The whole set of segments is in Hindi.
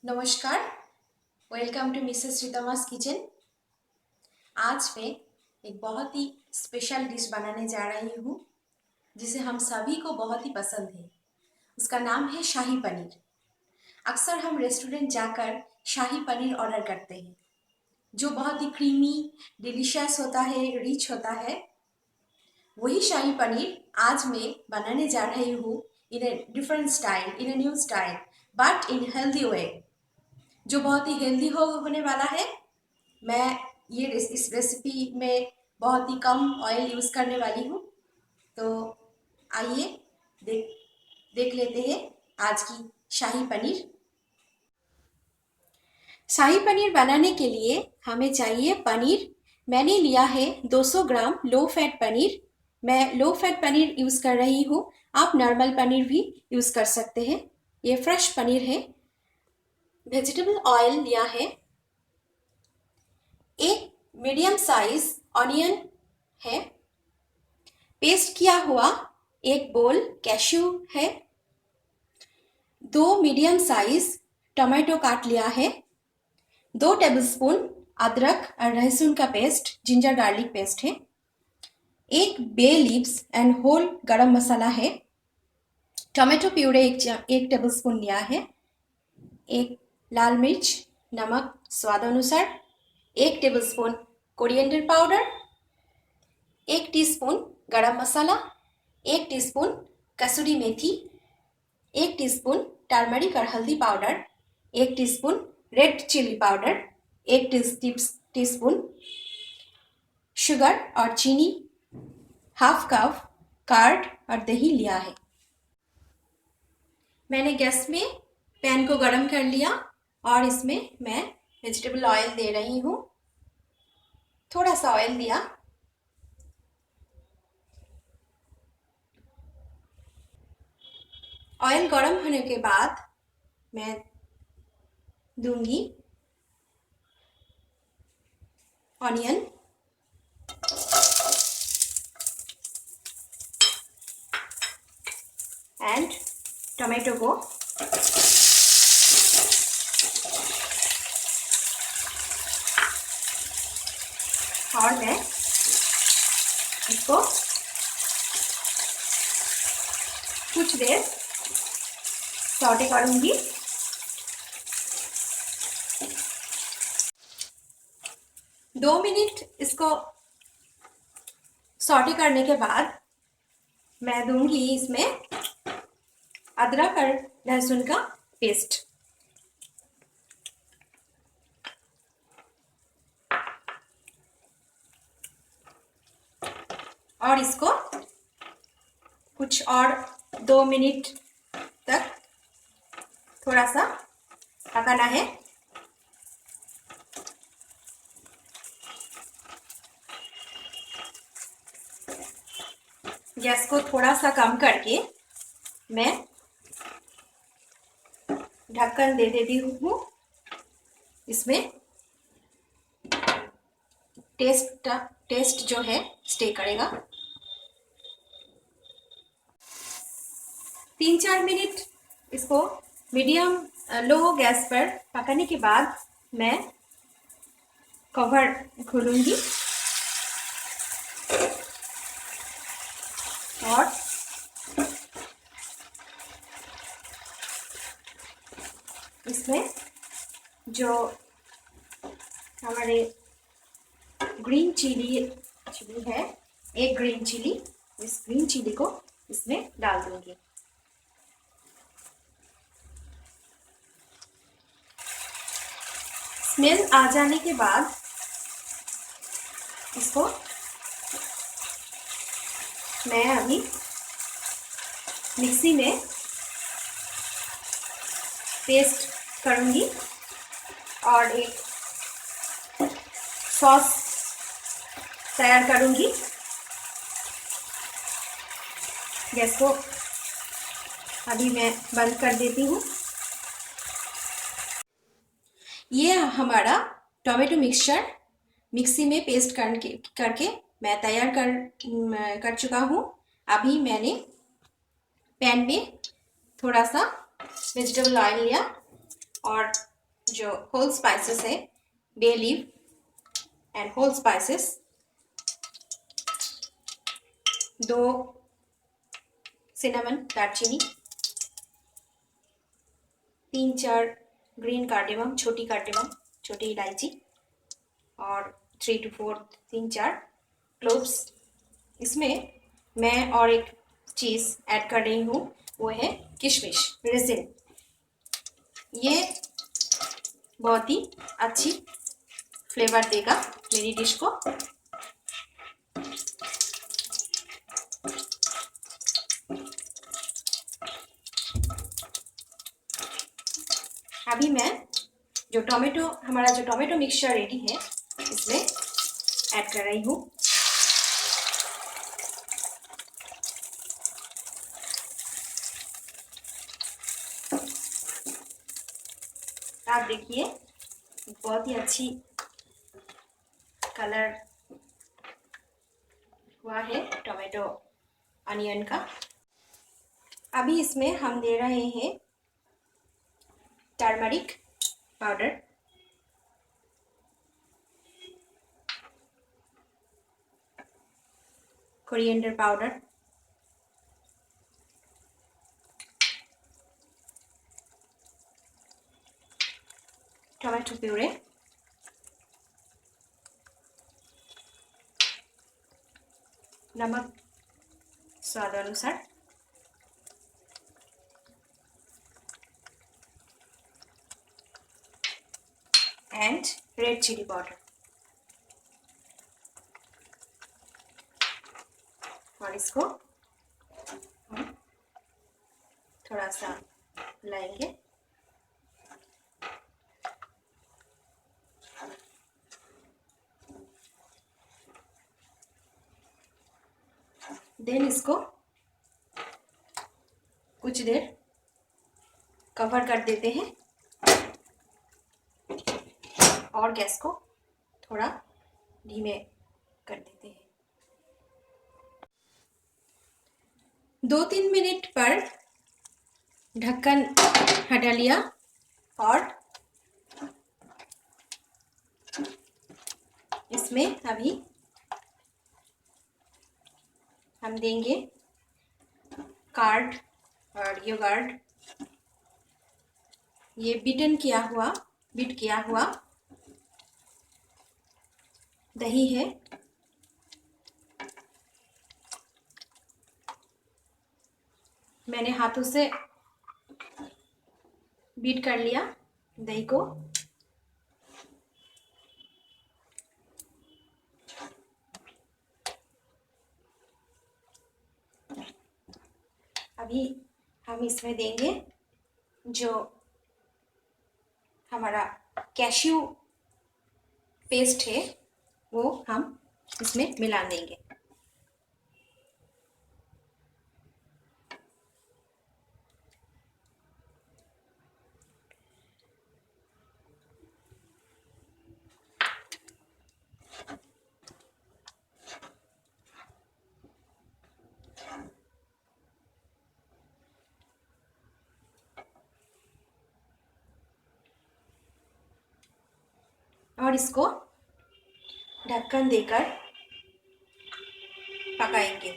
नमस्कार। Welcome to mrs Ritma's kitchen. आज मैं एक बहुत ही स्पेशल डिश बनाने जा रही हूँ जिसे हम सभी को बहुत ही पसंद है। उसका नाम है शाही पनीर। अक्सर हम रेस्टोरेंट जाकर शाही पनीर ऑर्डर करते हैं जो बहुत ही क्रीमी डिलीशियस होता है, रिच होता है। वही शाही पनीर आज मैं बनाने जा रही हूँ in a different style, in a new style, but in healthy way, जो बहुत ही हेल्दी होने वाला है। मैं ये इस रेसिपी में बहुत ही कम ऑयल यूज़ करने वाली हूँ। तो आइए देख देख लेते हैं आज की शाही पनीर। शाही पनीर बनाने के लिए हमें चाहिए पनीर। मैंने लिया है 200 ग्राम लो फैट पनीर। मैं लो फैट पनीर यूज़ कर रही हूँ। आप नॉर्मल पनीर भी यूज़ कर सकते हैं। ये फ्रेश पनीर है। वेजिटेबल ऑयल लिया है। एक मीडियम साइज ऑनियन है। पेस्ट किया हुआ एक बोल कैश्यू है। 2 मीडियम साइज टमाटो काट लिया है। 2 टेबलस्पून अदरक और लहसुन का पेस्ट, जिंजर गार्लिक पेस्ट है। एक बे लीव्स एंड होल गरम मसाला है। टमाटो प्यूरे एक टेबलस्पून लिया है। एक लाल मिर्च, नमक स्वाद अनुसार, 1 tablespoon coriander powder, 1 teaspoon garam masala, 1 teaspoon kasuri methi, 1 teaspoon turmeric और हल्दी powder, 1 teaspoon red chili powder, 1 teaspoon sugar और चीनी, हाफ कप कर्ड और दही लिया है। मैंने गैस में पैन को गरम कर लिया और इसमें मैं वेजिटेबल ऑयल दे रही हूँ। थोड़ा सा ऑयल दिया। ऑयल गरम होने के बाद मैं दूंगी ऑनियन, एंड टोमेटो को और मैं इसको कुछ देर सौटे करूंगी। दो मिनट इसको सौटे करने के बाद मैं दूंगी इसमें अदरक और लहसुन का पेस्ट। और इसको कुछ और 2 मिनट तक थोड़ा सा पकाना है। गैस को थोड़ा सा कम करके मैं ढक्कन दे देती हूँ। इसमें टेस्ट जो है स्टे करेगा। 3-4 मिनट इसको मीडियम लो गैस पर पकाने के बाद मैं कवर खोलूंगी और इसमें जो हमारे ग्रीन चिली है, एक ग्रीन चिली, इस ग्रीन चिली को इसमें डाल दूंगी। स्मेल आ जाने के बाद इसको मैं अभी मिक्सी में पेस्ट करूंगी और एक सॉस तैयार करूंगी। गैस को अभी मैं बंद कर देती हूँ। ये हमारा टोमेटो मिक्सचर मिक्सी में पेस्ट करके मैं तैयार कर चुका हूँ। अभी मैंने पैन में थोड़ा सा वेजिटेबल ऑयल लिया और जो होल स्पाइसेस है, bay leaf and whole spices, 2 cinnamon दालचीनी, 3-4 ग्रीन कार्डेमम, छोटी कार्डेमम, छोटी इलायची, और 3 to 4 3-4 क्लोव्स। इसमें मैं और एक चीज़ ऐड कर रही हूँ, वो है किशमिश, रेजिन। ये बहुत ही अच्छी फ्लेवर देगा मेरी डिश को। अभी मैं हमारा जो टोमेटो मिक्सचर रेडी है, इसमें ऐड कर रही हूँ। आप देखिए, बहुत ही अच्छी कलर हुआ है टोमेटो अनियन का। अभी इसमें हम दे रहे हैं turmeric powder, coriander powder, tomato puree, नमक स्वाद अनुसार, एंड रेड चिली पाउडर। और इसको हम थोड़ा सा मिलाएंगे। देन इसको कुछ देर कवर कर देते हैं और गैस को थोड़ा धीमे कर देते हैं। 2-3 मिनट पर ढक्कन हटा लिया और इसमें अभी हम देंगे कर्ड और योगर्ट। ये बीट किया हुआ दही है। मैंने हाथों से बीट कर लिया दही को। अभी हम इसमें देंगे जो हमारा कैश्यू पेस्ट है, वो हम इसमें मिला देंगे। और इसको ढक्कन देकर पकाएंगे।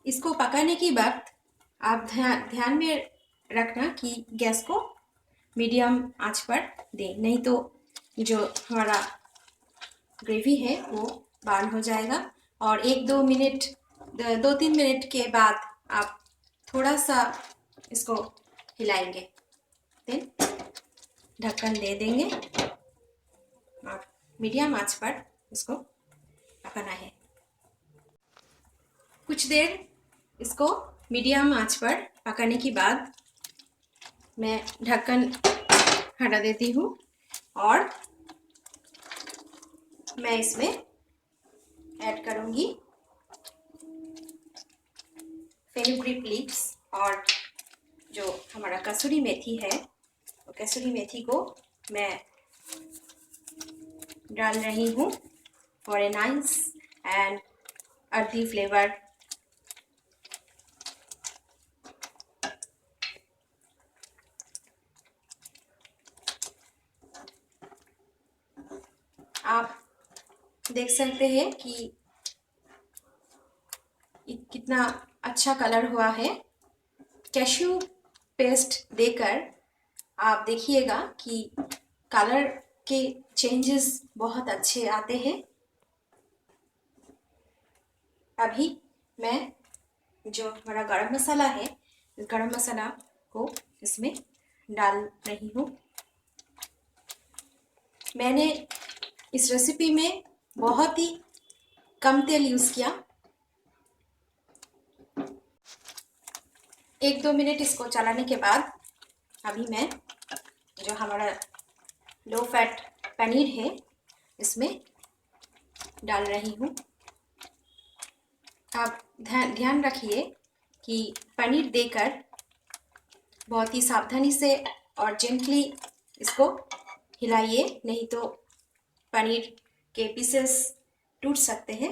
इसको पकाने के बाद आप ध्यान में रखना कि गैस को मीडियम आंच पर दें, नहीं तो जो हमारा ग्रेवी है वो बर्न हो जाएगा। और 2-3 मिनट के बाद आप थोड़ा सा इसको हिलाएंगे, देन ढक्कन दे देंगे और मीडियम आंच पर इसको पकाना है। कुछ देर इसको मीडियम आंच पर पकाने के बाद मैं ढक्कन हटा देती हूँ और मैं इसमें ऐड करूँगी फेनुग्रीक लीव्स और जो हमारा कसूरी मेथी है, तो कसूरी मेथी को मैं डाल रही हूँ फॉर ए नाइस एंड अर्थी फ्लेवर आप देख सकते हैं कि कितना अच्छा कलर हुआ है। कैश्यू पेस्ट देकर आप देखिएगा कि कलर के चेंजेस बहुत अच्छे आते हैं। अभी मैं जो हमारा गरम मसाला है, इस गरम मसाला को इसमें डाल रही हूँ। मैंने इस रेसिपी में बहुत ही कम तेल यूज़ किया। 1-2 मिनट इसको चलाने के बाद अभी मैं जो हमारा लो फैट पनीर है इसमें डाल रही हूँ। आप ध्यान रखिए कि पनीर देकर बहुत ही सावधानी से और जेंटली इसको हिलाइए, नहीं तो पनीर के पीसेस टूट सकते हैं।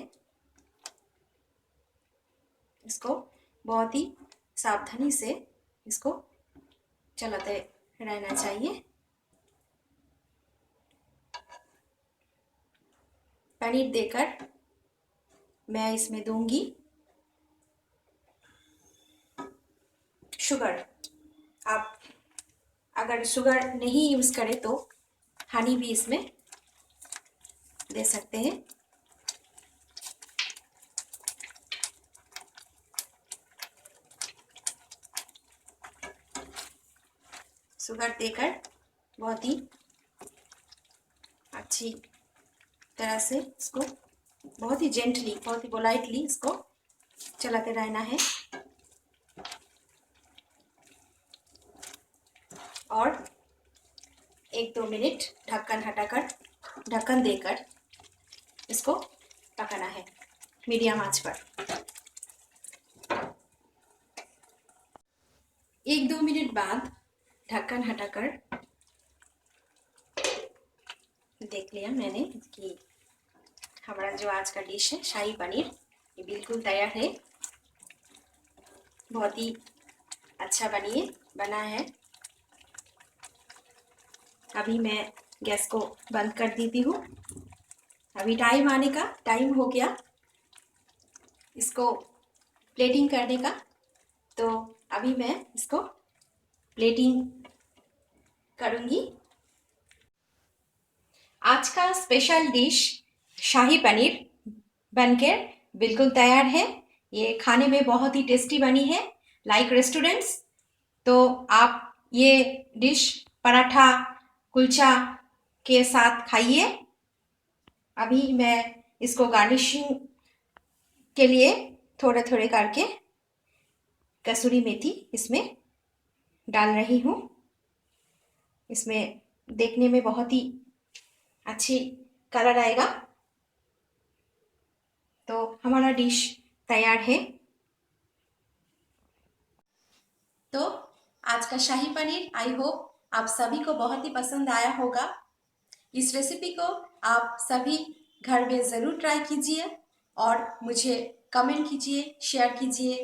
इसको बहुत ही सावधानी से इसको चलाते रहना चाहिए। पनीर देकर मैं इसमें दूंगी शुगर। आप अगर शुगर नहीं यूज़ करें तो हनी भी इसमें दे सकते हैं। शुगर देकर बहुत ही अच्छी तरह से इसको बहुत ही जेंटली, बहुत ही पोलाइटली इसको चलाते रहना है और 1-2 मिनट ढक्कन हटाकर, ढक्कन देकर इसको पकाना है मीडियम आंच पर। 1-2 मिनट बाद ढक्कन हटाकर देख लिया मैंने कि हमारा जो आज का डिश है शाही पनीर, ये बिल्कुल तैयार है। बहुत ही अच्छा बना है। अभी मैं गैस को बंद कर देती हूँ। अभी टाइम हो गया इसको प्लेटिंग करने का, तो अभी मैं इसको प्लेटिंग करूँगी। आज का स्पेशल डिश शाही पनीर बनकर बिल्कुल तैयार है। ये खाने में बहुत ही टेस्टी बनी है, लाइक रेस्टोरेंट्स। तो आप ये डिश पराठा, कुलचा के साथ खाइए। अभी मैं इसको गार्निशिंग के लिए थोड़े थोड़े करके कसूरी मेथी इसमें डाल रही हूँ। इसमें देखने में बहुत ही अच्छी कलर आएगा। तो हमारा डिश तैयार है। तो आज का शाही पनीर आई होप आप सभी को बहुत ही पसंद आया होगा। इस रेसिपी को आप सभी घर में ज़रूर ट्राई कीजिए और मुझे कमेंट कीजिए, शेयर कीजिए,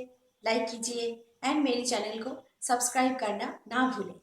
लाइक कीजिए एंड मेरे चैनल को सब्सक्राइब करना ना भूलें।